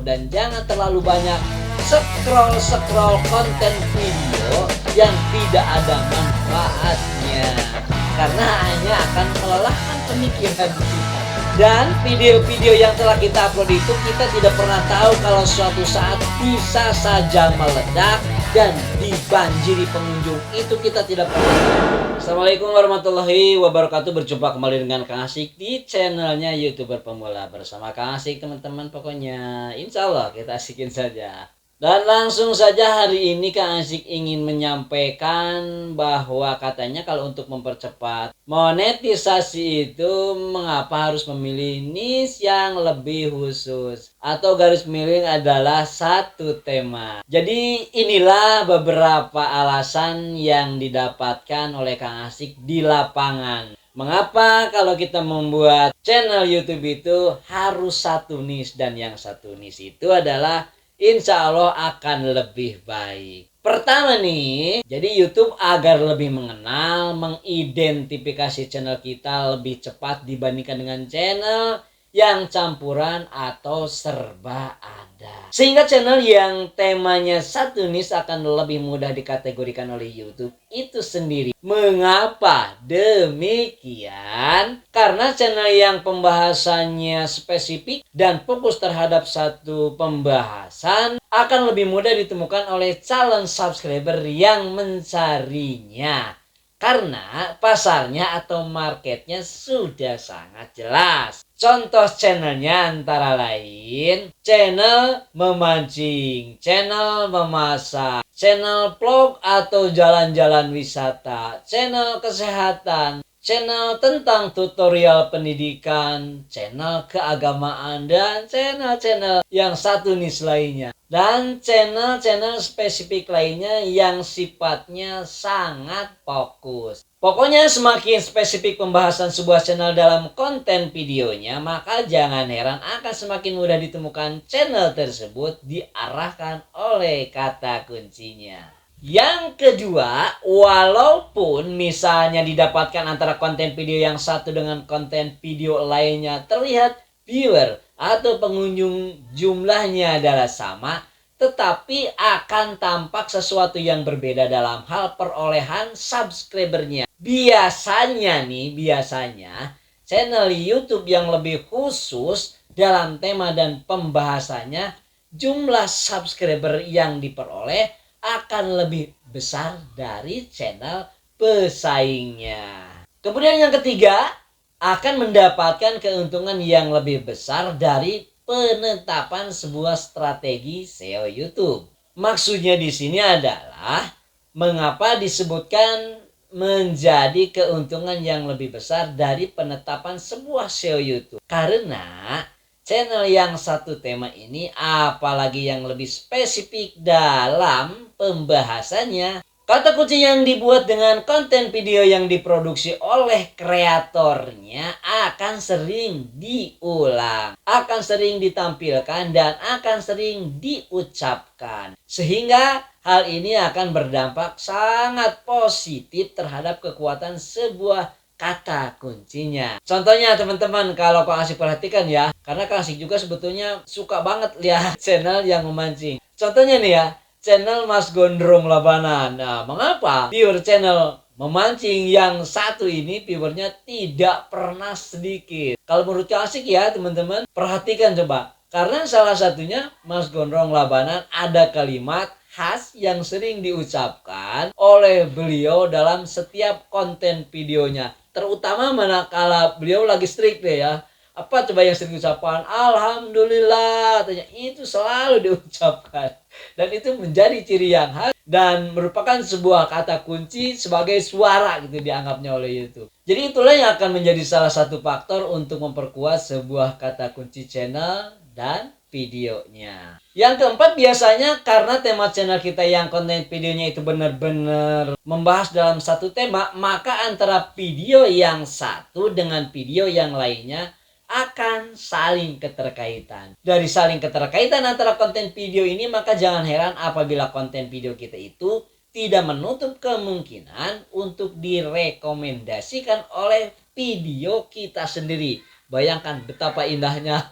Dan jangan terlalu banyak scroll konten video yang tidak ada manfaatnya, karena hanya akan melelahkan pemikiran kita. Dan video-video yang telah kita upload itu kita tidak pernah tahu kalau suatu saat bisa saja meledak dan dibanjiri pengunjung. Itu kita tidak pernah tahu. Assalamualaikum warahmatullahi wabarakatuh. Berjumpa kembali dengan Kang Asik di channelnya YouTuber Pemula. Bersama Kang Asik teman-teman, pokoknya insya Allah kita asikin saja. Dan langsung saja hari ini Kang Asik ingin menyampaikan bahwa katanya kalau untuk mempercepat monetisasi itu mengapa harus memilih niche yang lebih khusus, atau garis miring adalah satu tema. Jadi inilah beberapa alasan yang didapatkan oleh Kang Asik di lapangan. Mengapa kalau kita membuat channel YouTube itu harus satu niche, dan yang satu niche itu adalah insya Allah akan lebih baik. Pertama nih, jadi YouTube agar lebih mengenal, mengidentifikasi channel kita lebih cepat dibandingkan dengan channel yang campuran atau serba ada. Sehingga channel yang temanya satu niche akan lebih mudah dikategorikan oleh YouTube itu sendiri. Mengapa demikian? Karena channel yang pembahasannya spesifik dan fokus terhadap satu pembahasan akan lebih mudah ditemukan oleh calon subscriber yang mencarinya. Karena pasarnya atau marketnya sudah sangat jelas. Contoh channelnya antara lain channel memancing, channel memasak, channel vlog atau jalan-jalan wisata, channel kesehatan, channel tentang tutorial pendidikan, channel keagamaan, dan channel-channel yang satu niche lainnya. Dan channel-channel spesifik lainnya yang sifatnya sangat fokus. Pokoknya semakin spesifik pembahasan sebuah channel dalam konten videonya, maka jangan heran akan semakin mudah ditemukan channel tersebut diarahkan oleh kata kuncinya. Yang kedua, walaupun misalnya didapatkan antara konten video yang satu dengan konten video lainnya terlihat viewer atau pengunjung jumlahnya adalah sama, tetapi akan tampak sesuatu yang berbeda dalam hal perolehan subscribernya. Biasanya channel YouTube yang lebih khusus dalam tema dan pembahasannya, jumlah subscriber yang diperoleh akan lebih besar dari channel pesaingnya. Kemudian yang ketiga, akan mendapatkan keuntungan yang lebih besar dari penetapan sebuah strategi SEO YouTube. Maksudnya di sini adalah mengapa disebutkan menjadi keuntungan yang lebih besar dari penetapan sebuah SEO YouTube. Karena channel yang satu tema ini, apalagi yang lebih spesifik dalam pembahasannya, kata kunci yang dibuat dengan konten video yang diproduksi oleh kreatornya akan sering diulang, akan sering ditampilkan, dan akan sering diucapkan. Sehingga hal ini akan berdampak sangat positif terhadap kekuatan sebuah kata kuncinya. Contohnya teman-teman, kalau Kang Asik perhatikan ya, karena Kang Asik juga sebetulnya suka banget lihat channel yang memancing. Contohnya nih ya, channel Mas Gondrong Labanan. Nah, mengapa viewer channel memancing yang satu ini viewernya tidak pernah sedikit? Kalau menurut Kang Asik ya teman-teman, perhatikan coba. Karena salah satunya Mas Gondrong Labanan ada kalimat khas yang sering diucapkan oleh beliau dalam setiap konten videonya. Terutama manakala beliau lagi strict deh ya. Apa coba yang sering diucapkan? Alhamdulillah, katanya itu selalu diucapkan. Dan itu menjadi ciri yang khas dan merupakan sebuah kata kunci sebagai suara gitu dianggapnya oleh YouTube. Jadi itulah yang akan menjadi salah satu faktor untuk memperkuat sebuah kata kunci channel dan videonya. Yang keempat, biasanya karena tema channel kita yang konten videonya itu benar-benar membahas dalam satu tema, maka antara video yang satu dengan video yang lainnya akan saling keterkaitan. Dari saling keterkaitan antara konten video ini, maka jangan heran apabila konten video kita itu tidak menutup kemungkinan untuk direkomendasikan oleh video kita sendiri. Bayangkan betapa indahnya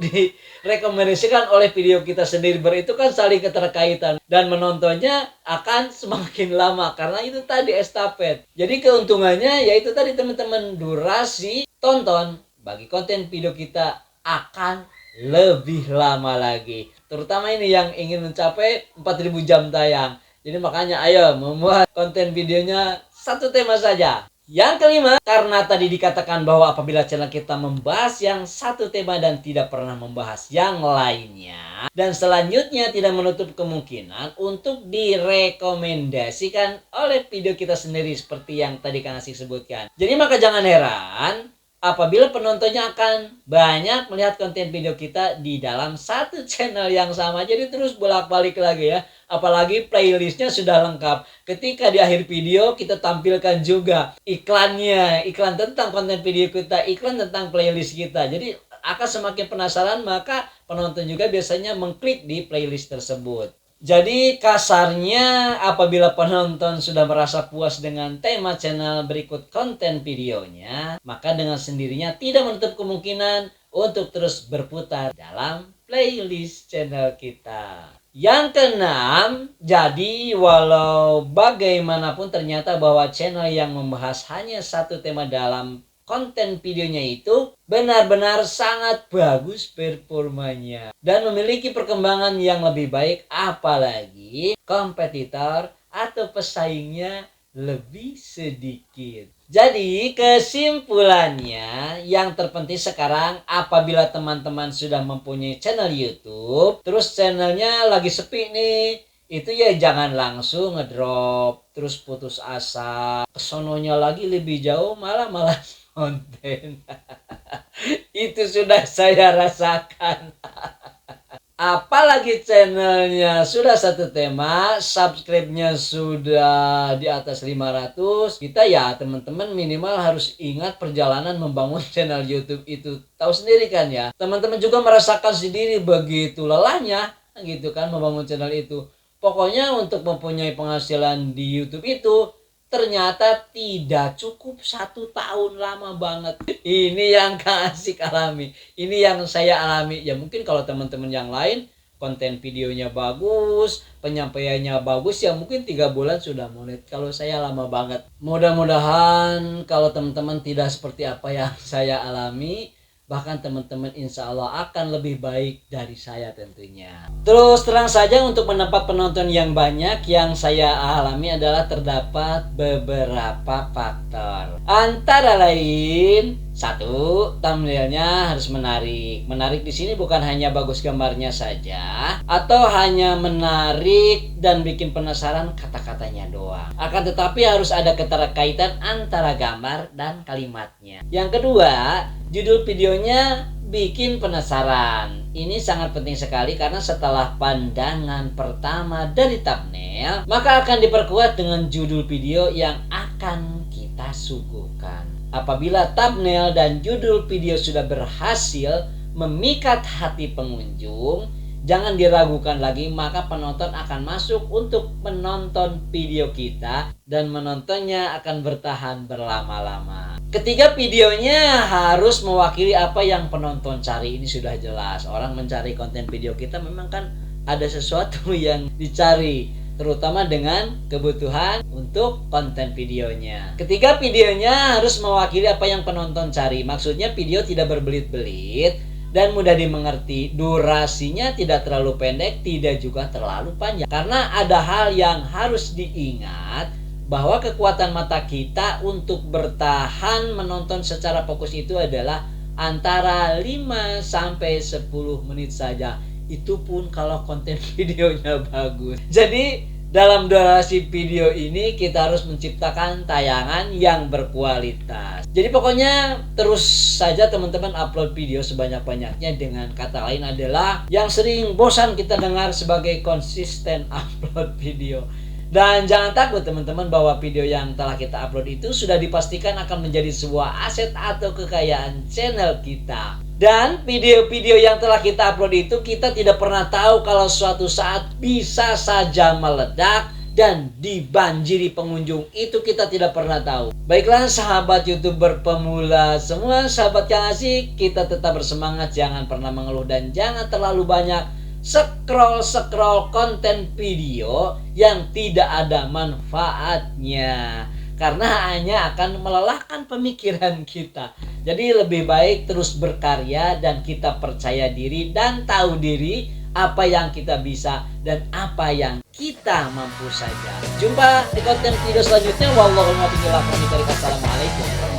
direkomendasikan oleh video kita sendiri. Itu kan saling keterkaitan dan menontonnya akan semakin lama karena itu tadi estafet. Jadi keuntungannya yaitu tadi teman-teman, durasi tonton bagi konten video kita akan lebih lama lagi. Terutama ini yang ingin mencapai 4.000 jam tayang. Jadi makanya ayo membuat konten videonya satu tema saja. Yang kelima, karena tadi dikatakan bahwa apabila channel kita membahas yang satu tema dan tidak pernah membahas yang lainnya, dan selanjutnya tidak menutup kemungkinan untuk direkomendasikan oleh video kita sendiri seperti yang tadi Kang Asik sebutkan. Jadi maka jangan heran apabila penontonnya akan banyak melihat konten video kita di dalam satu channel yang sama. Jadi terus bolak-balik lagi ya. Apalagi playlistnya sudah lengkap. Ketika di akhir video kita tampilkan juga iklannya. Iklan tentang konten video kita, iklan tentang playlist kita. Jadi akan semakin penasaran, maka penonton juga biasanya mengklik di playlist tersebut. Jadi kasarnya apabila penonton sudah merasa puas dengan tema channel berikut konten videonya, maka dengan sendirinya tidak menutup kemungkinan untuk terus berputar dalam playlist channel kita. Yang keenam, jadi walau bagaimanapun ternyata bahwa channel yang membahas hanya satu tema dalam konten videonya itu benar-benar sangat bagus performanya dan memiliki perkembangan yang lebih baik, apalagi kompetitor atau pesaingnya lebih sedikit. Jadi kesimpulannya yang terpenting sekarang apabila teman-teman sudah mempunyai channel YouTube, terus channelnya lagi sepi nih, itu ya jangan langsung ngedrop terus putus asa, kesononya lagi lebih jauh malah konten. Itu sudah saya rasakan. Apalagi channelnya sudah satu tema, subscribe-nya sudah di atas 500, kita ya teman-teman minimal harus ingat perjalanan membangun channel YouTube itu. Tahu sendiri kan ya, teman-teman juga merasakan sendiri begitu lelahnya gitu kan membangun channel itu. Pokoknya untuk mempunyai penghasilan di YouTube itu ternyata tidak cukup 1 tahun, lama banget. Ini yang Kang Asik alami, ini yang saya alami. Ya mungkin kalau teman-teman yang lain konten videonya bagus, penyampaiannya bagus, ya mungkin 3 bulan sudah mulai. Kalau saya lama banget. Mudah-mudahan kalau teman-teman tidak seperti apa yang saya alami, bahkan teman-teman insya Allah akan lebih baik dari saya tentunya. Terus terang saja untuk mendapat penonton yang banyak, yang saya alami adalah terdapat beberapa faktor. Antara lain, 1, thumbnailnya harus menarik. Menarik di sini bukan hanya bagus gambarnya saja, atau hanya menarik dan bikin penasaran kata-katanya doang. Akan tetapi harus ada keterkaitan antara gambar dan kalimatnya. Yang kedua, judul videonya bikin penasaran. Ini sangat penting sekali karena setelah pandangan pertama dari thumbnail, maka akan diperkuat dengan judul video yang akan kita suguhkan. Apabila thumbnail dan judul video sudah berhasil memikat hati pengunjung, jangan diragukan lagi, maka penonton akan masuk untuk menonton video kita dan menontonnya akan bertahan berlama-lama. Ketiga, videonya harus mewakili apa yang penonton cari. Ini sudah jelas. Orang mencari konten video kita memang kan ada sesuatu yang dicari, terutama dengan kebutuhan untuk konten videonya. Ketiga, videonya harus mewakili apa yang penonton cari. Maksudnya video tidak berbelit-belit dan mudah dimengerti. Durasinya tidak terlalu pendek, tidak juga terlalu panjang. Karena ada hal yang harus diingat, bahwa kekuatan mata kita untuk bertahan menonton secara fokus itu adalah antara 5-10 menit saja. Itu pun kalau konten videonya bagus. Jadi dalam durasi video ini kita harus menciptakan tayangan yang berkualitas. Jadi pokoknya terus saja teman-teman upload video sebanyak-banyaknya. Dengan kata lain adalah yang sering bosan kita dengar sebagai konsisten upload video. Dan jangan takut teman-teman bahwa video yang telah kita upload itu sudah dipastikan akan menjadi sebuah aset atau kekayaan channel kita. Dan video-video yang telah kita upload itu kita tidak pernah tahu kalau suatu saat bisa saja meledak dan dibanjiri pengunjung. Itu kita tidak pernah tahu. Baiklah sahabat YouTuber pemula, semua sahabat yang asik, kita tetap bersemangat, jangan pernah mengeluh dan jangan terlalu banyak scroll konten video yang tidak ada manfaatnya, karena hanya akan melelahkan pemikiran kita. Jadi lebih baik terus berkarya dan kita percaya diri dan tahu diri apa yang kita bisa dan apa yang kita mampu saja. Jumpa di konten video selanjutnya. Wassalamualaikum warahmatullahi wabarakatuh.